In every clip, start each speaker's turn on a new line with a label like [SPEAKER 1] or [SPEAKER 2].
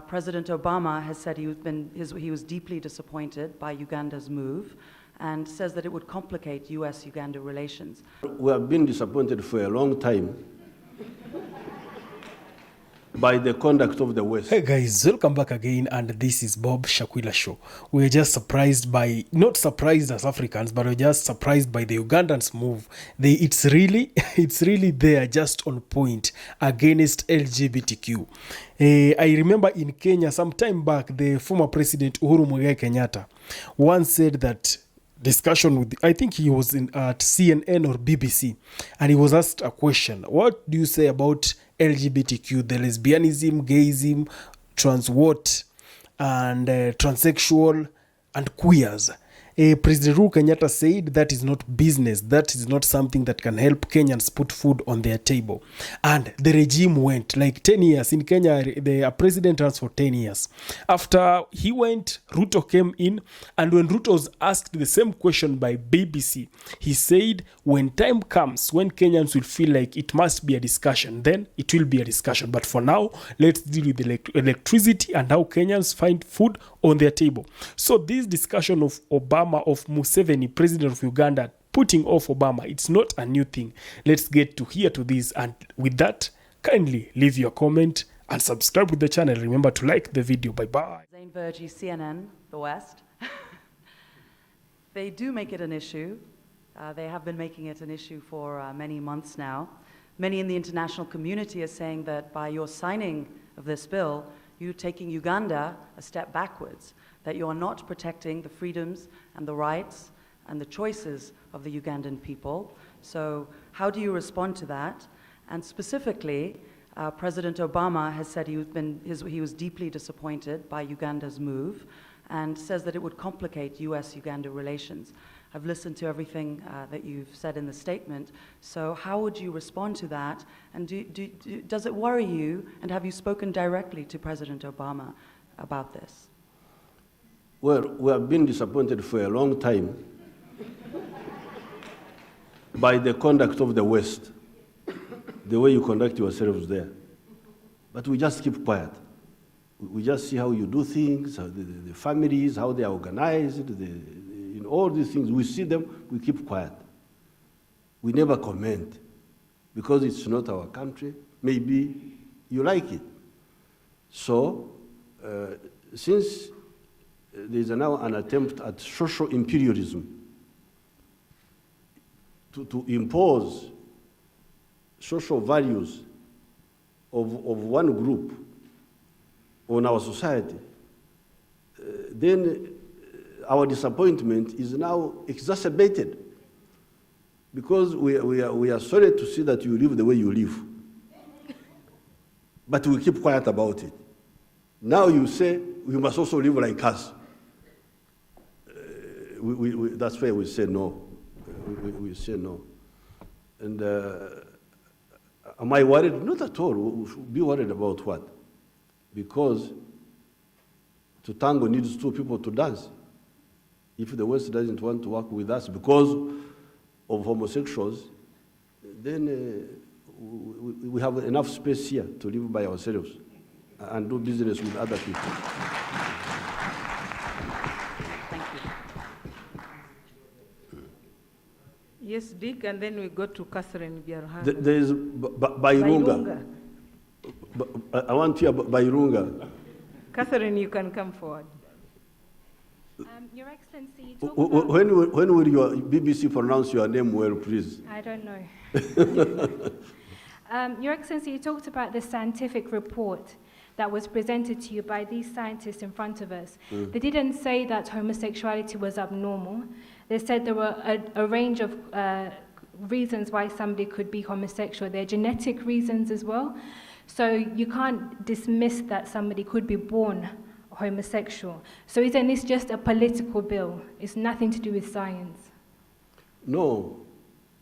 [SPEAKER 1] President Obama has said he was deeply disappointed by Uganda's move and says that it would complicate US-Uganda relations.
[SPEAKER 2] We have been disappointed for a long time by the conduct of the West.
[SPEAKER 3] Hey guys, welcome back again, and this is Bob Shakwila Show. We're just surprised by, not surprised as Africans, but we're just surprised by the Ugandans' move. It's really there, just on point against LGBTQ. I remember in Kenya some time back, the former president Uhuru Muigai Kenyatta once said that discussion with, I think he was at CNN or BBC, and he was asked a question: what do you say about LGBTQ, the lesbianism, gayism, and transsexual and queers? President Uhuru Kenyatta said that is not business, that is not something that can help Kenyans put food on their table. And the regime went like 10 years. In Kenya, the president runs for 10 years. After he went, Ruto came in, and when Ruto was asked the same question by BBC, he said when time comes, when Kenyans will feel like it must be a discussion, then it will be a discussion. But for now, let's deal with electricity and how Kenyans find food on their table. So this discussion of Obama, of Museveni, president of Uganda, putting off Obama, it's not a new thing. Let's get to this, and with that, kindly leave your comment and subscribe to the channel. Remember to like the video. Bye-bye.
[SPEAKER 1] Zane Verjee, CNN, The West. They do make it an issue. They have been making it an issue for many months now. Many in the international community are saying that by your signing of this bill, you're taking Uganda a step backwards, that you are not protecting the freedoms and the rights and the choices of the Ugandan people. So how do you respond to that? And specifically, President Obama has said he was deeply disappointed by Uganda's move and says that it would complicate US-Uganda relations. I've listened to everything that you've said in the statement. So how would you respond to that? And does it worry you? And have you spoken directly to President Obama about this?
[SPEAKER 2] Well, we have been disappointed for a long time by the conduct of the West, the way you conduct yourselves there. But we just keep quiet. We just see how you do things, how the families, how they are organized, in all these things. We see them, we keep quiet. We never comment because it's not our country. Maybe you like it. So, since there is now an attempt at social imperialism to impose social values of one group on our society, then our disappointment is now exacerbated because we are sorry to see that you live the way you live. But we keep quiet about it. Now you say we must also live like us. That's why we say no. We say no. And am I worried? Not at all. We should be worried about what? Because to tango needs two people to dance. If the West doesn't want to work with us because of homosexuals, then we have enough space here to live by ourselves and do business with other people.
[SPEAKER 1] Thank you.
[SPEAKER 4] Yes, Dick, and then we go to Catherine Biarhan.
[SPEAKER 2] There is Bairunga. I want to hear Bairunga.
[SPEAKER 4] Catherine, you can come forward.
[SPEAKER 5] Your Excellency, you talked about...
[SPEAKER 2] When will your BBC pronounce your name well, please?
[SPEAKER 5] I don't know. Your Excellency, you talked about the scientific report that was presented to you by these scientists in front of us. They didn't say that homosexuality was abnormal. They said there were a range of reasons why somebody could be homosexual. There are genetic reasons as well. So you can't dismiss that somebody could be born homosexual. So isn't this just a political bill? It's nothing to do with science.
[SPEAKER 2] No.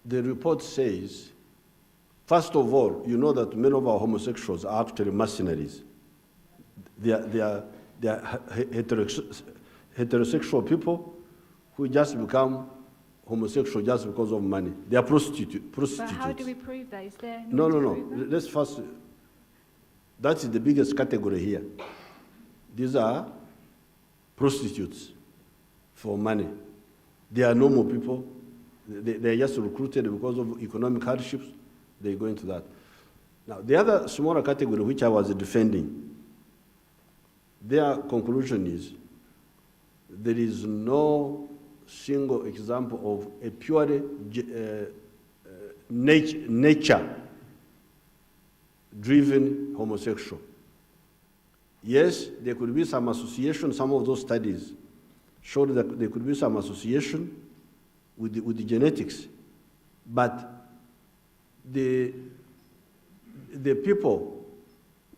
[SPEAKER 2] The report says, first of all, you know that many of our homosexuals are actually mercenaries. They are heterosexual people who just become homosexual just because of money. They are prostitutes.
[SPEAKER 5] But how do we prove that? Is there
[SPEAKER 2] no. Let's first, that is the biggest category here. These are prostitutes for money. They are normal people. They are just recruited because of economic hardships. They go into that. Now, the other smaller category which I was defending, their conclusion is there is no single example of a purely nature-driven homosexual. Yes, there could be some association. Some of those studies showed that there could be some association with the genetics, but the people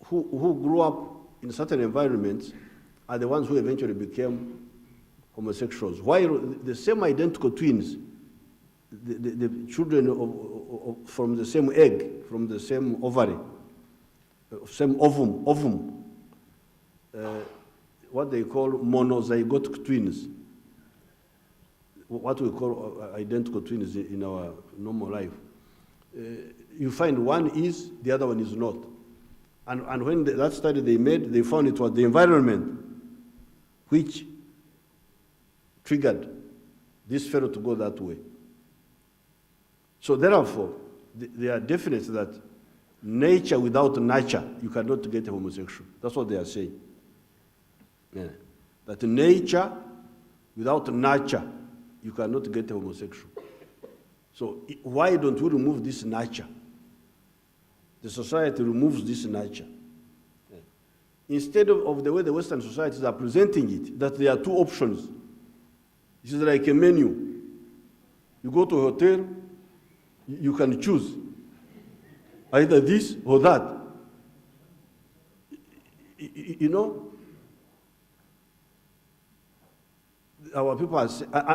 [SPEAKER 2] who grew up in certain environments are the ones who eventually became homosexuals. While the same identical twins, the children from the same egg, from the same ovary, same ovum, what they call monozygotic twins, what we call identical twins in our normal life. You find one is, the other one is not. And when that study they made, they found it was the environment which triggered this fellow to go that way. So therefore, they are definite that nature without nurture, you cannot get a homosexual. That's what they are saying. Yeah. That nature without nurture, you cannot get a homosexual. So why don't we remove this nurture? The society removes this nurture. Yeah. Instead of the way the Western societies are presenting it, that there are two options. This is like a menu. You go to a hotel, you can choose either this or that. You know, our people are,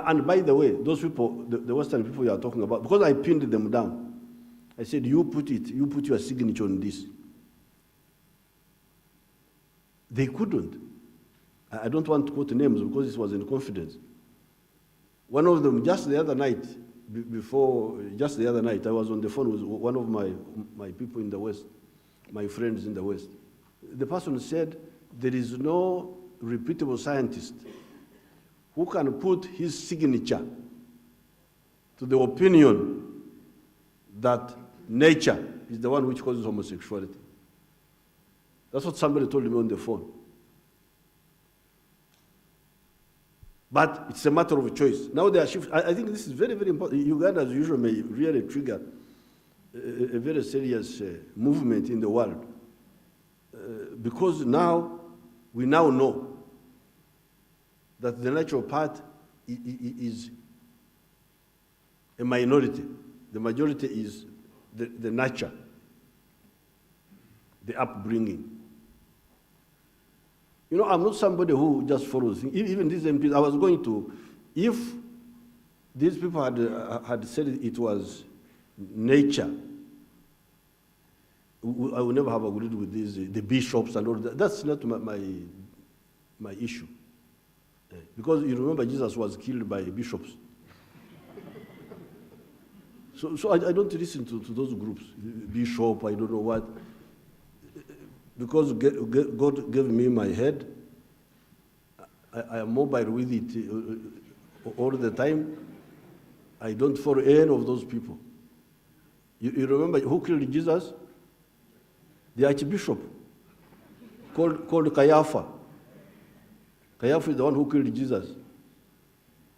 [SPEAKER 2] and by the way, those people, the Western people you are talking about, because I pinned them down, I said, you put your signature on this. They couldn't. I don't want to quote names because this was in confidence. One of them, just the other night, I was on the phone with one of my people in the West, my friends in the West. The person said, there is no reputable scientist who can put his signature to the opinion that nature is the one which causes homosexuality. That's what somebody told me on the phone. But it's a matter of choice. Now they are shifting. I think this is very, very important. Uganda, as usual, may really trigger a very serious movement in the world. Because now, we now know that the natural part is a minority. The majority is the nurture, the upbringing. You know, I'm not somebody who just follows things. Even these MPs, I was going to, if these people had said it was nature, I would never have agreed with the bishops and all that. That's not my issue. Because you remember Jesus was killed by bishops. So I don't listen to those groups, bishop, I don't know what. Because God gave me my head, I am mobile with it all the time. I don't follow any of those people. You remember who killed Jesus? The archbishop, called Caiaphas. Caiaphas is the one who killed Jesus.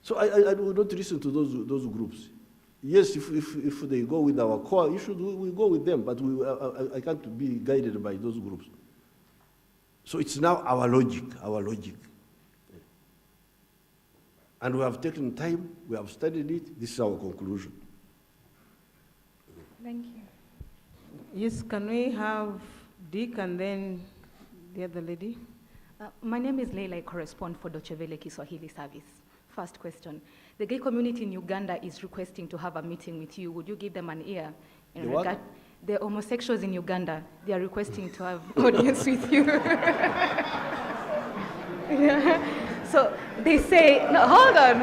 [SPEAKER 2] So I don't listen to those groups. Yes, if they go with our core issue, we go with them, but I can't be guided by those groups. So it's now our logic. And we have taken time, we have studied it, this is our conclusion.
[SPEAKER 5] Thank you.
[SPEAKER 4] Yes, can we have Dick and then the other lady?
[SPEAKER 6] My name is Leila, I correspond for Deutsche Welle Kiswahili service. First question. The gay community in Uganda is requesting to have a meeting with you. Would you give them an ear? The homosexuals in Uganda, they are requesting to have audience with you. Yeah. So they say, no, hold on.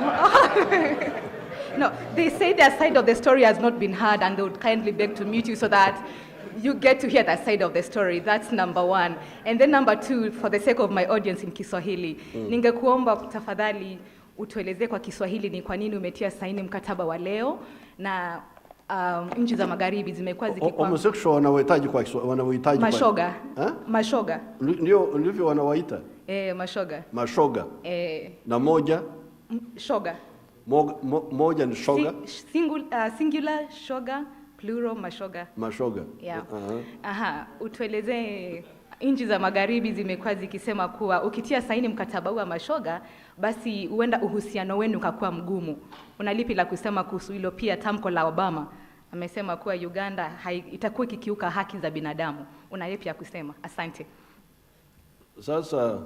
[SPEAKER 6] No, they say their side of the story has not been heard and they would kindly beg to meet you so that you get to hear that side of the story. That's number one. And then number two, for the sake of my audience in Kiswahili, ningekuomba tafadhali utueleze kwa Kiswahili ni kwa nini umetia saini mkataba wa leo na nchi za magharibi zimekuwa zikikuwa
[SPEAKER 2] homosexual wanawahitaji kwa wanawahitaji
[SPEAKER 6] mashoga. Mashoga.
[SPEAKER 2] Ndivyo wanawaita.
[SPEAKER 6] Mashoga.
[SPEAKER 2] Mashoga. Na moja
[SPEAKER 6] shoga.
[SPEAKER 2] Moja ni shoga.
[SPEAKER 6] Singular shoga, plural mashoga.
[SPEAKER 2] Mashoga.
[SPEAKER 6] Yeah. Utueleze nchi za magharibi zimekuwa zikisema kuwa ukitia saini mkataba wa mashoga basi huenda uhusiano wenu ukakuwa mgumu. Unalipi la kusema kuhusu hilo? Pia tamko la Obama amesema kuwa Uganda itakuwa ikikiuka haki za binadamu. Una yapi ya kusema? Asante.
[SPEAKER 2] Sasa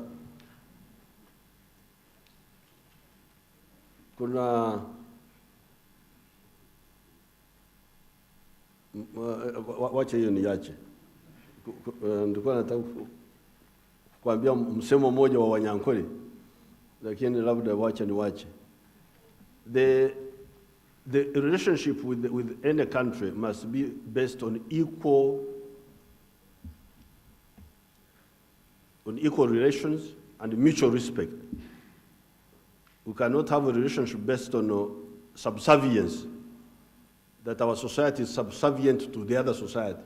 [SPEAKER 2] kuna wacha hiyo niache. Ndikuwa nataka kuambia msemo mmoja wa Wanyankole, lakini labda wacha niwache. The relationship with any country must be based on equal relations and mutual respect. We cannot have a relationship based on subservience, that our society is subservient to the other society,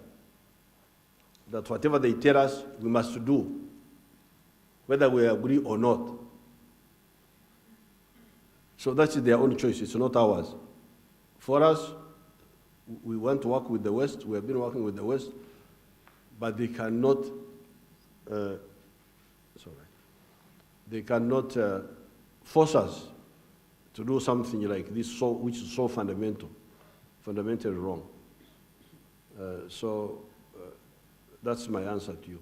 [SPEAKER 2] that whatever they tell us, we must do, whether we agree or not. So that is their own choice, it's not ours. For us, we want to work with the West, we have been working with the West, but they cannot, they cannot force us to do something like this, which is so fundamentally wrong. That's my answer to you.